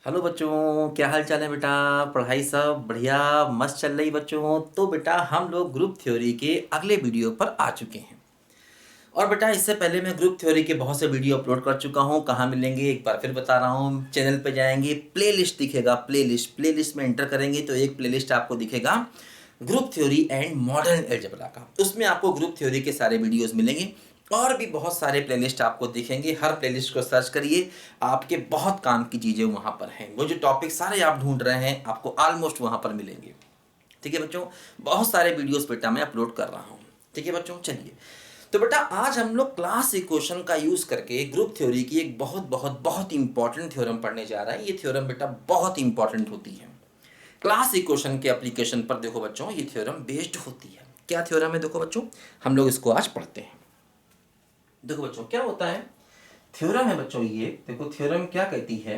Hello बच्चों, क्या हाल चाल है बेटा। पढ़ाई सब बढ़िया मस्त चल रही बच्चों। तो बेटा हम लोग ग्रुप थ्योरी के अगले वीडियो पर आ चुके हैं। और बेटा इससे पहले मैं ग्रुप थ्योरी के बहुत से वीडियो अपलोड कर चुका हूँ। कहाँ मिलेंगे एक बार फिर बता रहा हूँ। चैनल पे जाएंगे, प्लेलिस्ट दिखेगा, प्लेलिस्ट में एंटर करेंगे तो एक प्लेलिस्ट आपको दिखेगा group theory and modern algebra का। उसमें आपको ग्रुप थ्योरी के सारे वीडियोस मिलेंगे और भी बहुत सारे प्लेलिस्ट आपको दिखेंगे। हर प्लेलिस्ट को सर्च करिए, आपके बहुत काम की चीज़ें वहाँ पर हैं। वो जो टॉपिक सारे आप ढूंढ रहे हैं आपको ऑलमोस्ट वहाँ पर मिलेंगे। ठीक है बच्चों, बहुत सारे वीडियोस बेटा मैं अपलोड कर रहा हूँ। ठीक है बच्चों, चलिए तो बेटा आज हम लोग क्लास इक्वेशन का यूज़ करके ग्रुप थ्योरी की एक बहुत बहुत बहुत इंपॉर्टेंट थ्योरम पढ़ने जा रहा है। ये थ्योरम बेटा बहुत इंपॉर्टेंट होती है क्लास इक्वेशन के एप्लीकेशन पर। देखो बच्चों ये थ्योरम बेस्ड होती है। क्या थ्योरम है देखो बच्चों, हम लोग इसको आज पढ़ते हैं। देखो बच्चों क्या होता है, थ्योरम है बच्चों ये। देखो थ्योरम क्या कहती है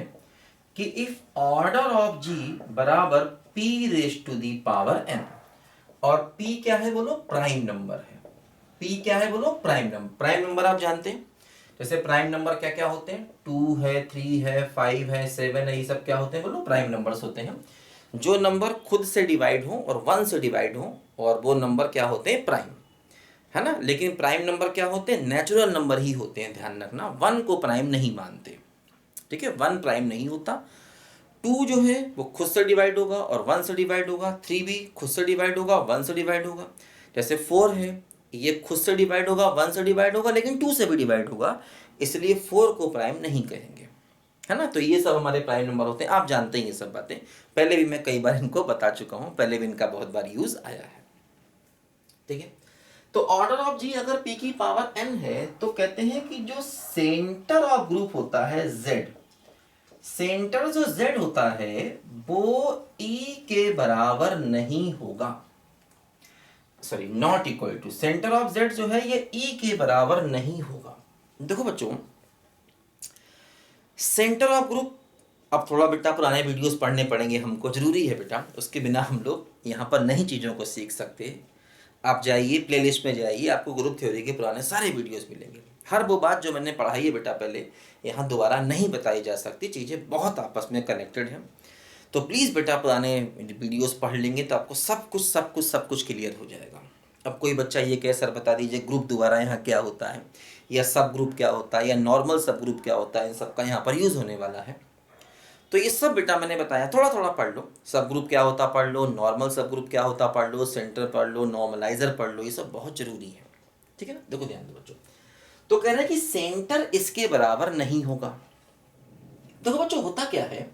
कि इफ ऑर्डर ऑफ जी बराबर P raise to the power N, और पी क्या है बोलो, प्राइम नंबर है। पी क्या है बोलो, प्राइम नंबर। प्राइम नंबर आप जानते हैं, जैसे प्राइम नंबर क्या क्या होते हैं, 2 है, 3 है, 5 है, 7 है, ये सब क्या होते हैं बोलो, प्राइम नंबर्स होते हैं। जो नंबर खुद से डिवाइड हो और 1 से डिवाइड हो, और वो नंबर क्या होते हैं, प्राइम, है ना। लेकिन प्राइम नंबर क्या होते हैं, नेचुरल नंबर ही होते हैं, ध्यान रखना। 1 को प्राइम नहीं मानते, ठीक है, 1 प्राइम नहीं होता। 2 जो है वो खुद से डिवाइड होगा और 1 से डिवाइड होगा। 3 भी खुद से डिवाइड होगा, 1 से डिवाइड होगा। जैसे 4 है, ये खुद से डिवाइड होगा, 1 से डिवाइड होगा, लेकिन 2 से भी डिवाइड होगा, इसलिए 4 को प्राइम नहीं कहेंगे, है ना। तो ये सब हमारे प्राइम नंबर होते हैं, आप जानते हैं ये सब बातें। पहले भी मैं कई बार इनको बता चुका हूँ, पहले भी इनका बहुत बार यूज आया है। ठीक है, तो ऑर्डर ऑफ जी अगर पी की पावर एन है तो कहते हैं कि जो सेंटर ऑफ ग्रुप होता है जेड, सेंटर जो जेड होता है वो ई के बराबर नहीं होगा। Sorry, not equal to, center of Z जो है ये ई के बराबर नहीं होगा। देखो बच्चों सेंटर ऑफ ग्रुप, अब थोड़ा बेटा पुराने वीडियोस पढ़ने पड़ेंगे हमको, जरूरी है बेटा, उसके बिना हम लोग यहाँ पर नई चीज़ों को सीख सकते। आप जाइए प्लेलिस्ट में जाइए, आपको ग्रुप थ्योरी के पुराने सारे वीडियोस मिलेंगे। हर वो बात जो मैंने पढ़ाई है बेटा पहले, यहाँ दोबारा नहीं बताई जा सकती, चीज़ें बहुत आपस में कनेक्टेड हैं। तो प्लीज़ बेटा पुराने वीडियोस पढ़ लेंगे तो आपको सब कुछ क्लियर हो जाएगा। अब कोई बच्चा ये कहे सर बता दीजिए ग्रुप दोबारा यहाँ क्या होता है, या सब ग्रुप क्या होता है, या नॉर्मल सब ग्रुप क्या होता है, इन सबका यहाँ पर यूज़ होने वाला है। तो ये सब बेटा मैंने बताया, थोड़ा थोड़ा पढ़ लो। सब ग्रुप क्या होता पढ़ लो, नॉर्मल सब ग्रुप क्या होता पढ़ लो, सेंटर पढ़ लो, नॉर्मलाइजर पढ़ लो, ये सब बहुत जरूरी है। ठीक है ना, देखो ध्यान दो बच्चों। तो कह रहे हैं कि सेंटर इसके बराबर नहीं होगा। देखो बच्चों होता क्या है,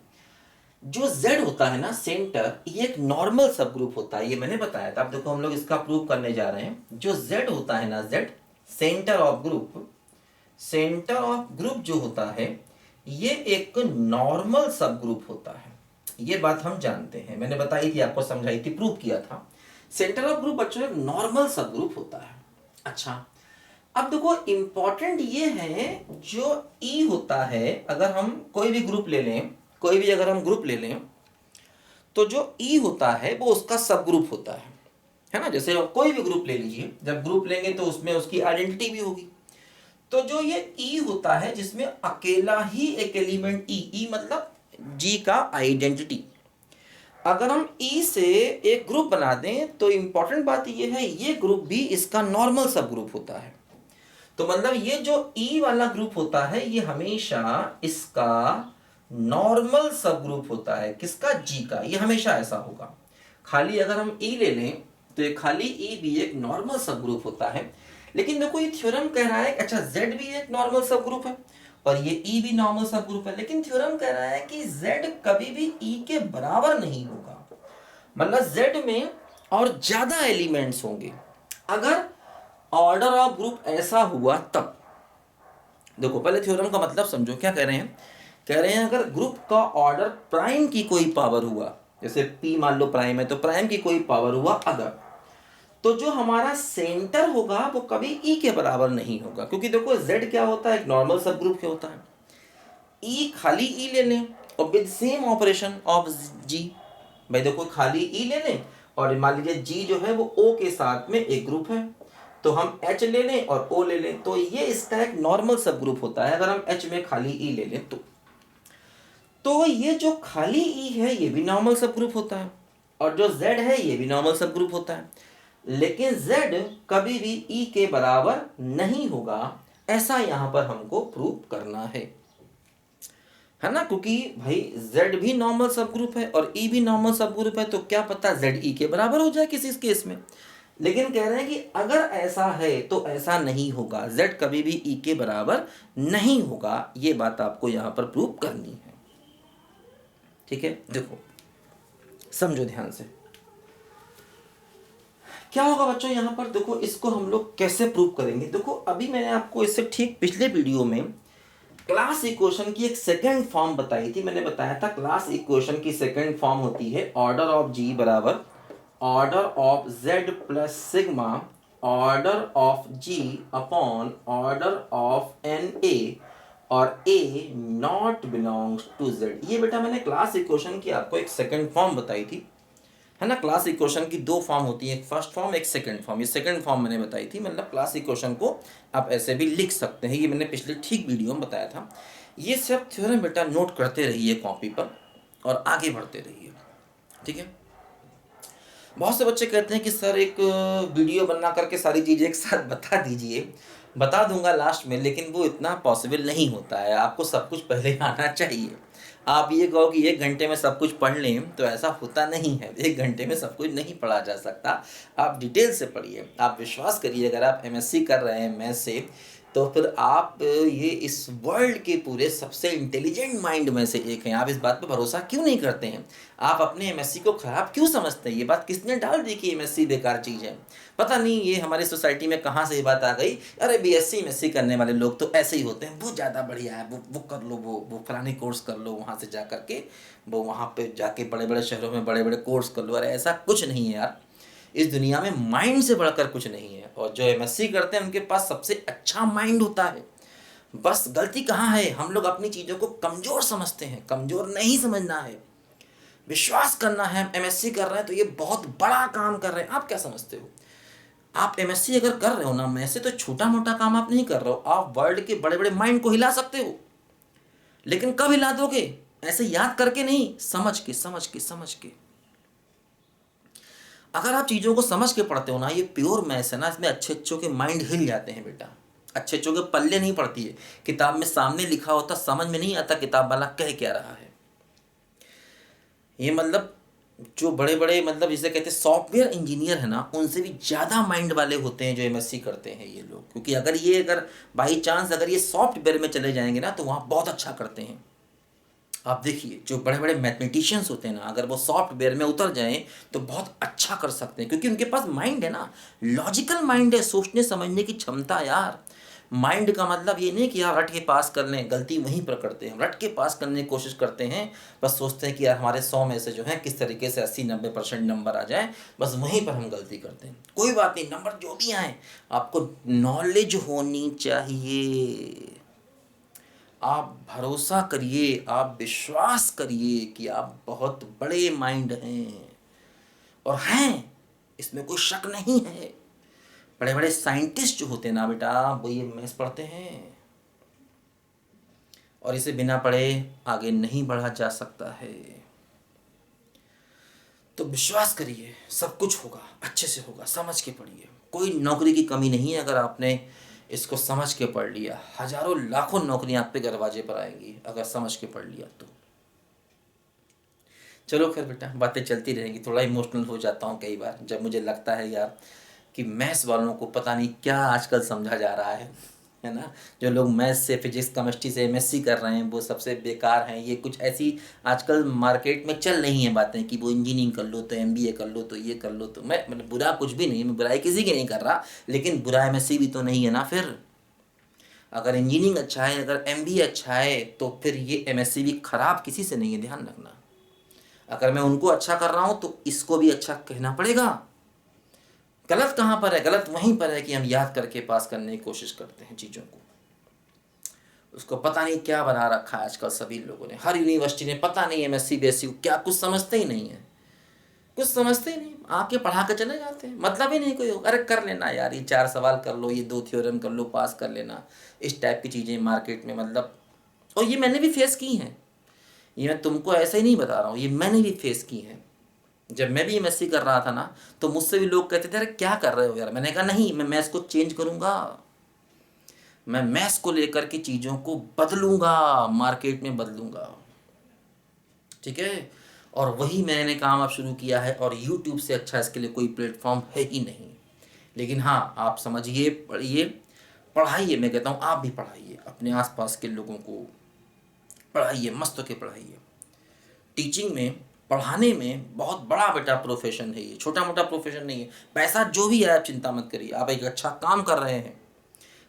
जो z होता है ना सेंटर, ये एक नॉर्मल सब ग्रुप होता है, ये मैंने बताया था। अब देखो हम लोग इसका प्रूव करने जा रहे हैं। जो z होता है ना, z centre of group, centre of group जो होता है ये एक नॉर्मल सब ग्रुप होता है। ये बात हम जानते हैं, मैंने बताई थी आपको, समझाई थी, प्रूव किया था। सेंटर ऑफ ग्रुप बच्चों एक नॉर्मल सब ग्रुप होता है। अच्छा, अब देखो इंपॉर्टेंट ये है, जो ई होता है, अगर हम कोई भी ग्रुप ले लें, कोई भी अगर हम ग्रुप ले लें तो जो ई होता है वो उसका सब ग्रुप होता है ना। जैसे कोई भी ग्रुप ले लीजिए, जब ग्रुप लेंगे तो उसमें उसकी आइडेंटिटी भी होगी। तो जो ये ई होता है जिसमें अकेला ही एक एलिमेंट ई मतलब जी का आइडेंटिटी, अगर हम ई से एक ग्रुप बना दें तो इंपॉर्टेंट बात ये है, ये ग्रुप भी इसका नॉर्मल सब ग्रुप होता है। तो मतलब ये जो ई वाला ग्रुप होता है ये हमेशा इसका नॉर्मल सब ग्रुप होता है। किसका, जी का, ये हमेशा ऐसा होगा। खाली अगर हम ई ले लें तो ये खाली ई भी एक नॉर्मल सब ग्रुप होता है। लेकिन देखो ये थ्योरम कह रहा है, अच्छा जेड भी एक नॉर्मल सब ग्रुप है और ये ई भी नॉर्मल सब ग्रुप है, लेकिन थ्योरम कह रहा है कि जेड कभी भी ई के बराबर नहीं होगा। मतलब जेड में और ज्यादा एलिमेंट्स होंगे। अगर ऑर्डर ऑफ ग्रुप ऐसा हुआ तब, देखो पहले थ्योरम का मतलब समझो, क्या कह रहे हैं, कह रहे हैं अगर ग्रुप का ऑर्डर प्राइम की कोई पावर हुआ, जैसे p मान लो प्राइम है तो प्राइम की कोई पावर हुआ अगर, तो जो हमारा सेंटर होगा वो कभी e के बराबर नहीं होगा। क्योंकि देखो z क्या होता है, एक नॉर्मल सब ग्रुप क्या होता है। e खाली e ले लें और with same operation of g, भाई देखो खाली e ले लें और मान लीजिए g जो है वो o के साथ में एक ग्रुप है, तो हम H ले लें और O ले लें, तो ये इसका एक नॉर्मल सब ग्रुप होता है अगर हम H में खाली E ले लें तो। तो ये जो खाली ई है ये भी नॉर्मल सब ग्रुप होता है, और जो जेड है ये भी नॉर्मल सब ग्रुप होता है, लेकिन जेड कभी भी ई के बराबर नहीं होगा, ऐसा यहाँ पर हमको प्रूव करना है ना, क्योंकि भाई जेड भी नॉर्मल सब ग्रुप है और ई भी नॉर्मल सब ग्रुप है, तो क्या पता जेड ई के बराबर हो जाए किसी केस में। लेकिन कह रहे हैं कि अगर ऐसा है तो ऐसा नहीं होगा, जेड कभी भी ई के बराबर नहीं होगा, ये बात आपको यहाँ पर प्रूव करनी है। ठीक है, देखो समझो ध्यान से क्या होगा बच्चों। यहाँ पर देखो इसको हम लोग कैसे प्रूव करेंगे। देखो अभी मैंने आपको इससे ठीक पिछले वीडियो में क्लास इक्वेशन की एक सेकंड फॉर्म बताई थी। मैंने बताया था क्लास इक्वेशन की सेकंड फॉर्म होती है ऑर्डर ऑफ जी बराबर order of Z plus sigma order of G upon order of N A, और ए नॉट बिलोंग्स टू जेड। ये बेटा मैंने क्लास इक्वेशन की आपको एक सेकंड फॉर्म बताई थी, है ना। क्लास इक्वेशन की दो फॉर्म होती है, एक फर्स्ट फॉर्म एक सेकंड फॉर्म। ये सेकंड फॉर्म मैंने बताई थी, मतलब क्लास इक्वेशन को आप ऐसे भी लिख सकते हैं, ये मैंने पिछले ठीक वीडियो में बताया था। ये सब थ्योरम बेटा नोट करते रहिए कॉपी पर और आगे बढ़ते रहिए, ठीक है। बहुत से बच्चे कहते हैं कि सर एक वीडियो बना करके सारी चीज़ें एक साथ बता दीजिए। बता दूंगा लास्ट में, लेकिन वो इतना पॉसिबल नहीं होता है, आपको सब कुछ पहले आना चाहिए। आप ये कहो कि 1 घंटे में सब कुछ पढ़ लें तो ऐसा होता नहीं है, 1 घंटे में सब कुछ नहीं पढ़ा जा सकता। आप डिटेल से पढ़िए, आप विश्वास करिए, अगर आप एमएससी कर रहे हैं मैथ से, तो फिर आप ये इस वर्ल्ड के पूरे सबसे इंटेलिजेंट माइंड में से एक हैं। आप इस बात पर भरोसा क्यों नहीं करते हैं? आप अपने एमएससी को खराब क्यों समझते हैं? ये बात किसने डाल दी कि एमएससी बेकार चीज़ है? पता नहीं ये हमारी सोसाइटी में कहाँ से ये बात आ गई। अरे बीएससी एमएससी करने वाले लोग तो ऐसे ही होते हैं, वो ज़्यादा बढ़िया है, वो कर लो, वो फलानी कोर्स कर लो, वहाँ से जा करके वो वहाँ पे जाके बड़े बड़े शहरों में बड़े बड़े कोर्स कर लो। अरे ऐसा कुछ नहीं है यार, इस दुनिया में माइंड से बढ़कर कुछ नहीं है, और जो एमएससी करते हैं उनके पास सबसे अच्छा माइंड होता है। बस गलती कहाँ है, हम लोग अपनी चीज़ों को कमज़ोर समझते हैं। कमज़ोर नहीं समझना है, विश्वास करना है। हम एमएससी कर रहे हैं तो ये बहुत बड़ा काम कर रहे हैं। आप क्या समझते हो? आप एमएससी अगर कर रहे हो ना, मैं से तो छोटा मोटा काम आप नहीं कर रहे हो, आप वर्ल्ड के बड़े बड़े माइंड को हिला सकते हो। लेकिन कब हिला दोगे? ऐसे याद करके नहीं, समझ के समझ के समझ के। अगर आप चीज़ों को समझ के पढ़ते हो ना, ये प्योर मैथ्स है ना, इसमें अच्छे अच्छों के माइंड हिल जाते हैं बेटा। अच्छे अच्छों के पल्ले नहीं पड़ती है, किताब में सामने लिखा होता समझ में नहीं आता किताब वाला कह क्या रहा है। ये मतलब जो बड़े बड़े मतलब जिसे कहते हैं सॉफ्टवेयर इंजीनियर है ना, उनसे भी ज़्यादा माइंड वाले होते हैं जो एमएससी करते हैं ये लोग। क्योंकि अगर बाई चांस अगर ये सॉफ्टवेयर में चले जाएंगे ना, तो वहाँ बहुत अच्छा करते हैं। आप देखिए जो बड़े बड़े मैथमेटिशियंस होते हैं ना, अगर वो सॉफ्टवेयर में उतर जाएं तो बहुत अच्छा कर सकते हैं, क्योंकि उनके पास माइंड है ना, लॉजिकल माइंड है, सोचने समझने की क्षमता। यार माइंड का मतलब ये नहीं कि यार रट के पास कर लें, गलती वहीं पर करते हैं। रट के पास करने की कोशिश करते हैं, बस सोचते हैं कि यार हमारे 100 में से जो है किस तरीके से 80-90% नंबर आ जाए, बस वहीं पर हम गलती करते हैं। कोई बात नहीं, नंबर जो भी आए, आपको नॉलेज होनी चाहिए। आप भरोसा करिए, आप विश्वास करिए कि आप बहुत बड़े माइंड हैं, और हैं, इसमें कोई शक नहीं है। बड़े बड़े साइंटिस्ट जो होते हैं ना बेटा, वो ये मैथ्स पढ़ते हैं, और इसे बिना पढ़े आगे नहीं बढ़ा जा सकता है। तो विश्वास करिए, सब कुछ होगा, अच्छे से होगा। समझ के पढ़िए, कोई नौकरी की कमी नहीं है अगर आपने इसको समझ के पढ़ लिया। हजारों लाखों नौकरियां आप पे दरवाजे पर आएंगी अगर समझ के पढ़ लिया तो। चलो खैर बेटा, बातें चलती रहेंगी। थोड़ा इमोशनल हो जाता हूँ कई बार, जब मुझे लगता है यार कि मैथ्स वालों को पता नहीं क्या आजकल समझा जा रहा है ना। जो लोग मैथ्स से, फिजिक्स, केमिस्ट्री से एमएससी कर रहे हैं वो सबसे बेकार हैं। ये कुछ ऐसी आजकल मार्केट में चल रही हैं बातें कि वो इंजीनियरिंग कर लो तो एमबीए कर लो तो ये कर लो तो। मैं मतलब बुरा कुछ भी नहीं, मैं बुराई किसी की नहीं कर रहा, लेकिन बुरा एमएससी भी तो नहीं है ना। फिर अगर इंजीनियरिंग अच्छा है, अगर एमबीए अच्छा है, तो फिर ये एमएससी भी खराब किसी से नहीं है, ध्यान रखना। अगर मैं उनको अच्छा कर रहा हूँ तो इसको भी अच्छा कहना पड़ेगा। गलत कहाँ पर है? गलत वहीं पर है कि हम याद करके पास करने की कोशिश करते हैं चीज़ों को। उसको पता नहीं क्या बना रखा है आजकल सभी लोगों ने। हर यूनिवर्सिटी ने पता नहीं एमएससी बीएससी को क्या, कुछ समझते ही नहीं है, कुछ समझते ही नहीं। आके पढ़ा के चले जाते हैं, मतलब ही नहीं कोई। अरे कर लेना यार, ये 4 सवाल कर लो, ये 2 थ्योरम कर लो, पास कर लेना। इस टाइप की चीज़ें मार्केट में मतलब, और ये मैंने भी फेस की हैं। ये मैं तुमको ऐसे ही नहीं बता रहा हूँ, ये मैंने भी फेस की है। जब मैं भी एमएससी कर रहा था ना, तो मुझसे भी लोग कहते थे अरे क्या कर रहे हो यार। मैंने कहा नहीं, मैं मैथ्स को चेंज करूँगा, मैं मैथ्स को लेकर के चीज़ों को बदलूँगा, मार्केट में बदलूँगा। ठीक है, और वही मैंने काम अब शुरू किया है, और यूट्यूब से अच्छा इसके लिए कोई प्लेटफॉर्म है ही नहीं। लेकिन हाँ, आप समझिए, पढ़िए, पढ़ाइए। मैं कहता हूँ आप भी पढ़ाइए, अपने आसपास के लोगों को पढ़ाइए, मस्त होके पढ़ाइए। टीचिंग में, पढ़ाने में बहुत बड़ा बेटा प्रोफेशन है ये, छोटा मोटा प्रोफेशन नहीं है। पैसा जो भी है आप चिंता मत करिए, आप एक अच्छा काम कर रहे हैं।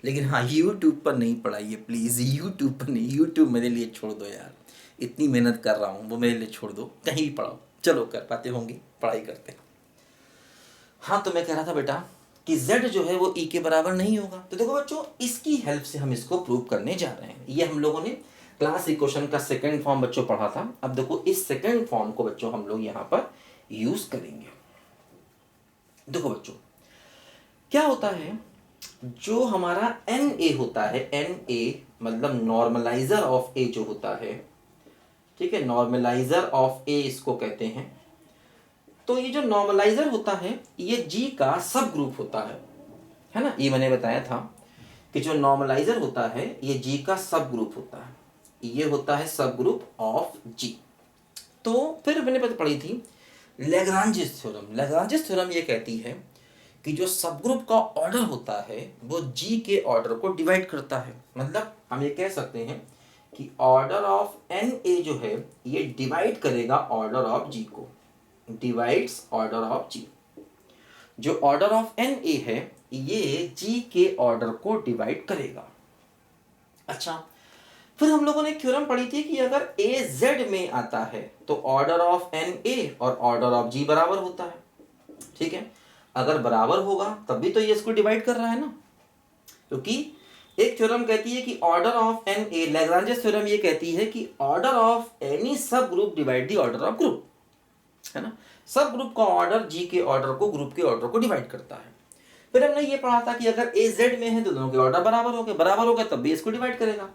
लेकिन हाँ, यूट्यूब पर नहीं पढ़ाइए प्लीज़, यूट्यूब पर नहीं। यूट्यूब मेरे लिए छोड़ दो यार, इतनी मेहनत कर रहा हूँ, वो मेरे लिए छोड़ दो, कहीं भी पढ़ाओ। चलो, कर पाते होंगे, पढ़ाई करते हैं। हाँ, तो मैं कह रहा था बेटा कि z जो है वो e के बराबर नहीं होगा। तो देखो बच्चों, इसकी हेल्प से हम इसको प्रूव करने जा रहे हैं। ये हम लोगों ने क्लास इक्वेशन का सेकंड फॉर्म बच्चों पढ़ा था। अब देखो, इस सेकंड फॉर्म को बच्चों हम लोग यहाँ पर यूज करेंगे। देखो बच्चों, क्या होता है, जो हमारा एन ए होता है, एन ए मतलब नॉर्मलाइजर ऑफ ए जो होता है, ठीक है, नॉर्मलाइजर ऑफ ए इसको कहते हैं। तो ये जो नॉर्मलाइजर होता है, ये जी का सब ग्रुप होता है ना। ये मैंने बताया था कि जो नॉर्मलाइजर होता है ये जी का सब ग्रुप होता है, ये होता है सब ग्रुप ऑफ जी। तो फिर मैंने पढ़ी थी लैग्रांजेस थ्योरम। लैग्रांजेस थ्योरम ये कहती है कि जो सब ग्रुप का ऑर्डर होता है वो जी के ऑर्डर को डिवाइड करता है। मतलब हम ये कह सकते हैं कि ऑर्डर ऑफ एन ए जो है ये डिवाइड करेगा ऑर्डर ऑफ जी को, डिवाइड्स ऑर्डर ऑफ जी। जो ऑर्डर ऑफ एन ए है ये जी के ऑर्डर को डिवाइड करेगा। अच्छा, फिर हम लोगों ने थ्योरम पढ़ी थी कि अगर ए जेड में आता है तो ऑर्डर ऑफ एन ए और ऑर्डर ऑफ जी बराबर होता है। ठीक है, अगर बराबर होगा तब भी तो ये इसको डिवाइड कर रहा है ना, क्योंकि एक थ्योरम कहती है कि order of N A, Lagrange's theorem ये कहती है कि order of any sub group divide the order of group, है ना। सब ग्रुप का ऑर्डर जी के ऑर्डर को, ग्रुप के ऑर्डर को डिवाइड करता है। फिर हमने ये पढ़ा था कि अगर ए जेड में है तो दोनों के ऑर्डर बराबर हो गए तब भी इसको डिवाइड करेगा।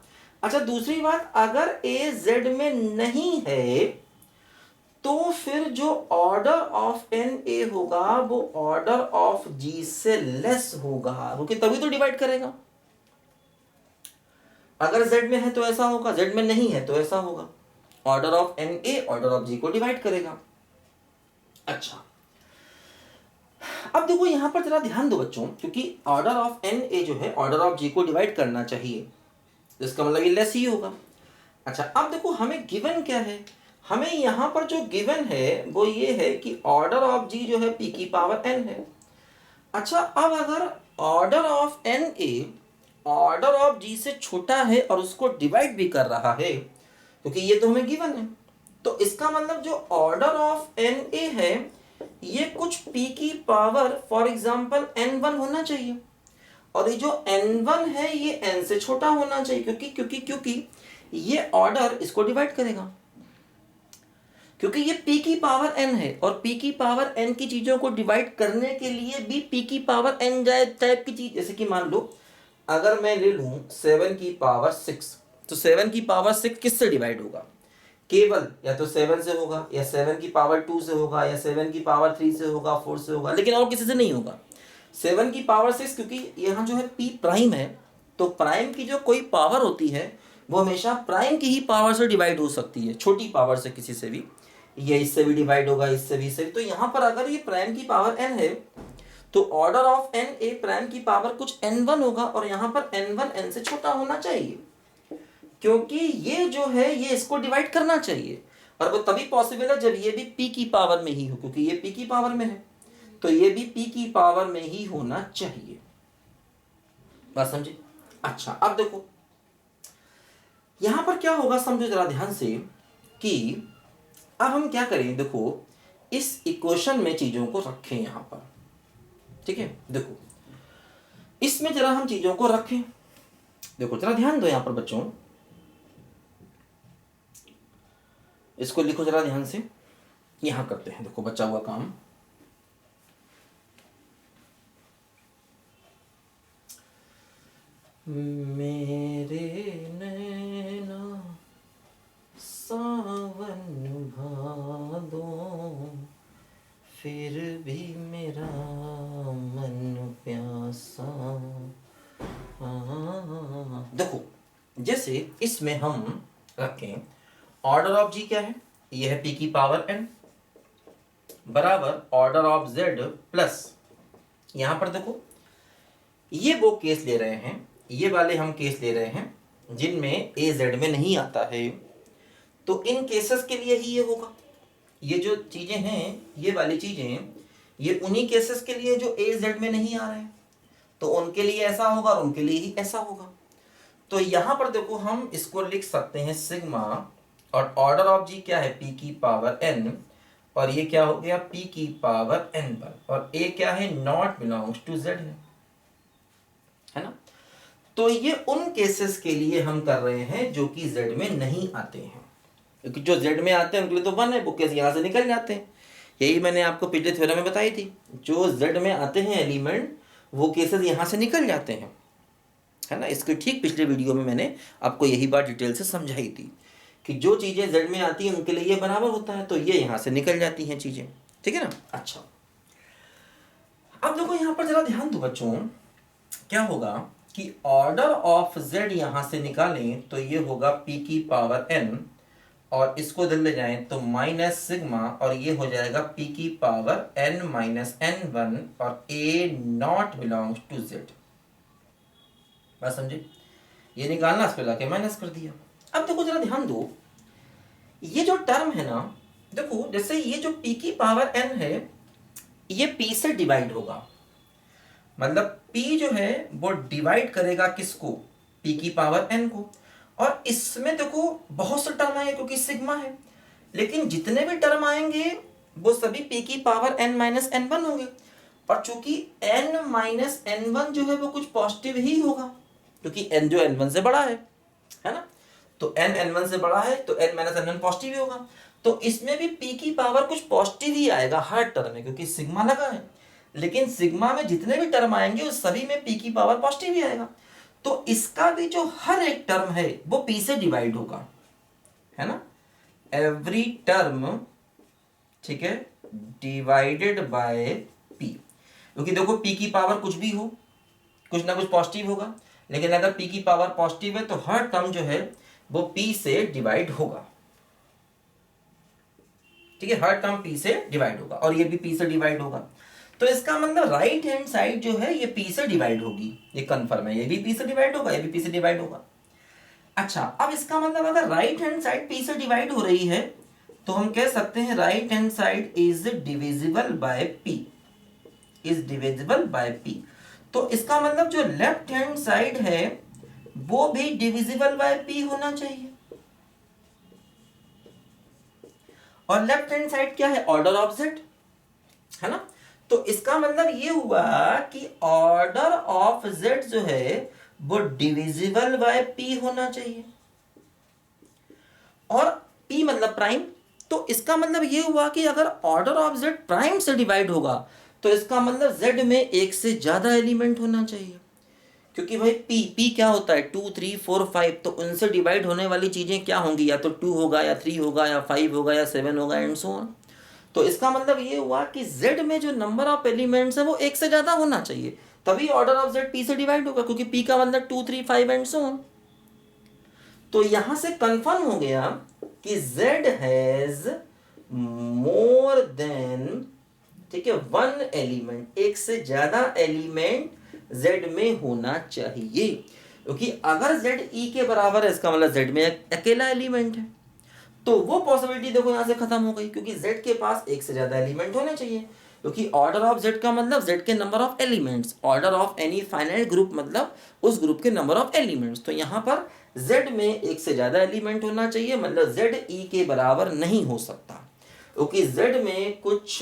अच्छा, दूसरी बात, अगर ए जेड में नहीं है तो फिर जो ऑर्डर ऑफ एन ए होगा वो ऑर्डर ऑफ जी से लेस होगा, क्योंकि तभी तो डिवाइड करेगा। अगर जेड में है तो ऐसा होगा, जेड में नहीं है तो ऐसा होगा। Order of N A order of G को डिवाइड करेगा। अच्छा, अब देखो यहां पर जरा ध्यान दो बच्चों, क्योंकि ऑर्डर ऑफ एन ए जो है ऑर्डर ऑफ जी को डिवाइड करना चाहिए, इसका मतलब ये लेस ही होगा। अच्छा, अब देखो हमें गिवन क्या है, हमें यहां पर जो गिवन है वो ये है कि ऑर्डर ऑफ जी जो है पी की पावर एन है। अच्छा, अब अगर order of N A order of G से छोटा है और उसको डिवाइड भी कर रहा है, क्योंकि ये तो हमें गिवन है, तो इसका मतलब जो ऑर्डर ऑफ एन ए है ये कुछ p की पावर फॉर एग्जांपल n1 होना चाहिए, और ये जो n1 है ये n से छोटा होना चाहिए, क्योंकि ये ऑर्डर इसको डिवाइड करेगा, क्योंकि ये p की पावर n है, और p की पावर n की चीजों को डिवाइड करने के लिए भी p की पावर n टाइप की चीज, जैसे कि मान लो अगर मैं ले लूं 7 की पावर 6, तो 7 की पावर 6 किससे डिवाइड होगा, केवल या तो 7 से होगा, या 7 की पावर 2 से होगा, या 7 की पावर 3 से होगा, 4 से होगा, लेकिन और किसी से नहीं होगा। 7 की पावर 6, क्योंकि यहाँ जो है p प्राइम है, तो प्राइम की जो कोई पावर होती है वो हमेशा प्राइम की ही पावर से डिवाइड हो सकती है, छोटी पावर से किसी से भी, ये इससे भी डिवाइड होगा, इससे भी, इससे भी। तो यहाँ पर अगर ये प्राइम की पावर n है तो order of N A prime की पावर कुछ n1 होगा, और यहाँ पर n1 n से छोटा होना चाहिए, क्योंकि ये जो है ये इसको डिवाइड करना चाहिए, और वो तभी पॉसिबल है जब ये भी p की पावर में ही हो, क्योंकि ये p की पावर में है तो ये भी p की पावर में ही होना चाहिए। बात समझे। अच्छा, अब देखो यहां पर क्या होगा, समझो जरा ध्यान से कि अब हम क्या करें। देखो, इस इक्वेशन में चीजों को रखें यहां पर, ठीक है। देखो इसमें जरा हम चीजों को रखें, देखो जरा ध्यान दो यहां पर बच्चों, इसको लिखो जरा ध्यान से। यहां करते हैं, देखो बचा हुआ काम, मेरे नैना सावन फिर भी मेरा मन प्यासा। देखो जैसे इसमें हम रखें ऑर्डर ऑफ जी क्या है, ये है पी की पावर एन बराबर ऑर्डर ऑफ जेड प्लस, यहां पर देखो ये वो केस ले रहे हैं, ये वाले हम केस ले रहे हैं जिनमें ए जेड में नहीं आता है, तो इन केसेस के लिए ही ये होगा। ये जो चीजें हैं, ये वाली चीजें, ये उन्हीं केसेस के लिए जो ए जेड में नहीं आ रहे हैं, तो उनके लिए ऐसा होगा और उनके लिए ही ऐसा होगा। तो यहां पर देखो हम इसको लिख सकते हैं सिग्मा, और ऑर्डर ऑफ जी क्या है पी की पावर एन, और ये क्या हो गया पी की पावर एन पर, और ए क्या है नॉट बिलोंग्स टू जेड है ना। तो ये उन केसेस के लिए हम कर रहे हैं जो कि जेड में नहीं आते हैं, क्योंकि जो जेड में आते हैं उनके लिए तो वन है, वो केस यहाँ से निकल जाते हैं। यही मैंने आपको पिछले थ्योरम में बताई थी, जो जेड में आते हैं एलिमेंट वो केसेस यहाँ से निकल जाते हैं, है ना। इसके ठीक पिछले वीडियो में मैंने आपको यही बात डिटेल से समझाई थी कि जो चीज़ें जेड में आती हैं उनके लिए ये बराबर होता है, तो ये यहाँ से निकल जाती हैं चीज़ें, ठीक है ना। अच्छा अब देखो यहाँ पर जरा ध्यान दो बच्चों, क्या होगा कि ऑर्डर ऑफ जेड यहाँ से निकालें तो ये होगा पी की पावर एन, और इसको दिल ले जाएं तो माइनस सिग्मा, और ये हो जाएगा पी की power n minus n one, और ए नॉट बिलोंग्स टू जेड। बात समझे, ये निकालना इसको जाके माइनस कर दिया। अब देखो जरा ध्यान दो, ये जो टर्म है ना, देखो जैसे ये जो p की पावर n है ये p से डिवाइड होगा, मतलब p जो है वो डिवाइड करेगा किसको, p की पावर n को, और इसमें देखो बहुत से टर्म आएंगे क्योंकि सिग्मा है, लेकिन जितने भी टर्म आएंगे वो सभी p की power n minus n one होंगे, और चूंकि n माइनस एन वन जो है वो कुछ पॉजिटिव ही होगा, क्योंकि n जो n1 से बड़ा है ना, तो n n1 से बड़ा है तो n माइनस n1 पॉजिटिव ही होगा, तो इसमें भी p की पावर कुछ पॉजिटिव ही आएगा हर टर्म में, क्योंकि सिग्मा लगा है, लेकिन सिग्मा में जितने भी टर्म आएंगे उस सभी में p की पावर पॉजिटिव ही आएगा, तो इसका भी जो हर एक टर्म है वो p से डिवाइड होगा, है ना, एवरी टर्म, ठीक है, डिवाइडेड बाय p, क्योंकि देखो p की पावर कुछ भी हो, कुछ ना कुछ पॉजिटिव होगा, लेकिन अगर p की पावर पॉजिटिव है तो हर टर्म जो है वो p से डिवाइड होगा, ठीक है, हर टर्म p से डिवाइड होगा, और ये भी p से डिवाइड होगा, तो इसका मतलब राइट हैंड साइड जो है ये p से डिवाइड होगी, ये कंफर्म है, ये भी p से डिवाइड होगा, ये भी p से डिवाइड होगा। अच्छा अब इसका मतलब अगर राइट हैंड साइड p से डिवाइड हो रही है तो हम कह सकते हैं right hand side is divisible by p, is divisible by p, तो इसका मतलब जो लेफ्ट हैंड साइड है वो भी डिविजिबल बाय p होना चाहिए, और लेफ्ट हैंड साइड क्या है, ऑर्डर ऑफ जेड, है ना, तो इसका मतलब ये हुआ कि ऑर्डर ऑफ जेड जो है वो डिविजिबल बाय p होना चाहिए, और p मतलब प्राइम, तो इसका मतलब ये हुआ कि अगर ऑर्डर ऑफ जेड प्राइम से डिवाइड होगा तो इसका मतलब जेड में एक से ज्यादा एलिमेंट होना चाहिए, क्योंकि भाई p क्या होता है 2 3 4 5, तो उनसे डिवाइड होने वाली चीजें क्या होंगी, या तो 2 होगा या 3 होगा या 5 होगा या 7 होगा एंड सो ऑन, तो इसका मतलब ये हुआ कि z में जो नंबर ऑफ एलिमेंट्स है वो एक से ज्यादा होना चाहिए, तभी ऑर्डर ऑफ z p से डिवाइड होगा, क्योंकि p का मतलब 2 3 5 एंड सो ऑन। तो यहां से कंफर्म हो गया कि z हैज मोर देन, ठीक है, वन एलिमेंट, एक से ज्यादा एलिमेंट z में होना चाहिए, क्योंकि अगर z e के बराबर है इसका मतलब z में अकेला एलिमेंट है, तो वो पॉसिबिलिटी देखो यहां से खत्म हो गई, क्योंकि z के पास एक से ज्यादा एलिमेंट होने चाहिए, क्योंकि ऑर्डर ऑफ z का मतलब z के number of elements, order of any finite group मतलब उस ग्रुप के नंबर ऑफ एलिमेंट्स, तो यहाँ पर z में एक से ज्यादा एलिमेंट होना चाहिए, मतलब z e के बराबर नहीं हो सकता, क्योंकि z में कुछ,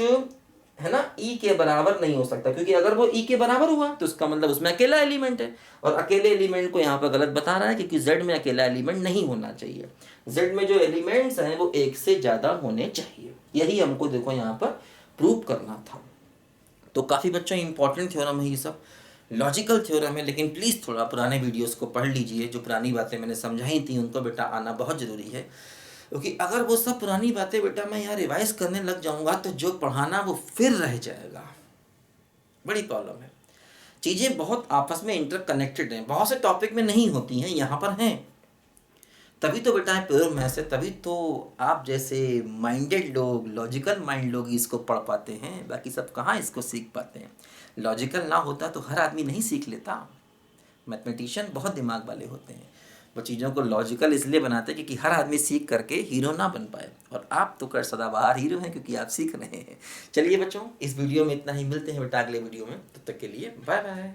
है ना, e के बराबर नहीं हो सकता, क्योंकि अगर वो e के बराबर हुआ तो इसका मतलब उसमें अकेला एलिमेंट है, और अकेले एलिमेंट को यहाँ पर गलत बता रहा है, क्योंकि z में अकेला एलिमेंट नहीं होना चाहिए, z में जो एलिमेंट्स हैं वो एक से ज्यादा होने चाहिए, यही हमको देखो यहाँ पर प्रूव करना था। तो काफी बच्चों इंपॉर्टेंट थ्योरम है ये सब, लॉजिकल थ्योरम है, लेकिन प्लीज थोड़ा पुराने वीडियोस को पढ़ लीजिए, जो पुरानी बातें मैंने समझाई थी उनको बेटा आना बहुत जरूरी है, क्योंकि अगर वो सब पुरानी बातें बेटा मैं यहाँ रिवाइज करने लग जाऊंगा तो जो पढ़ाना वो फिर रह जाएगा। बड़ी प्रॉब्लम है। चीज़ें बहुत आपस में इंटरकनेक्टेड हैं, बहुत से टॉपिक में नहीं होती हैं, यहाँ पर हैं। तभी तो बेटा प्योर मैथ्स है, तभी तो आप जैसे माइंडेड लोग, लॉजिकल माइंड लोग इसको पढ़ पाते हैं, बाकी सब कहाँ इसको सीख पाते हैं। लॉजिकल ना होता तो हर आदमी नहीं सीख लेता। मैथमेटिशियन बहुत दिमाग वाले होते हैं, वो चीज़ों को लॉजिकल इसलिए बनाते हैं क्योंकि हर आदमी सीख करके हीरो ना बन पाए, और आप तो कर सदाबहार हीरो हैं क्योंकि आप सीख रहे हैं। चलिए बच्चों, इस वीडियो में इतना ही, मिलते हैं बेटा अगले वीडियो में, तब तक के लिए बाय बाय।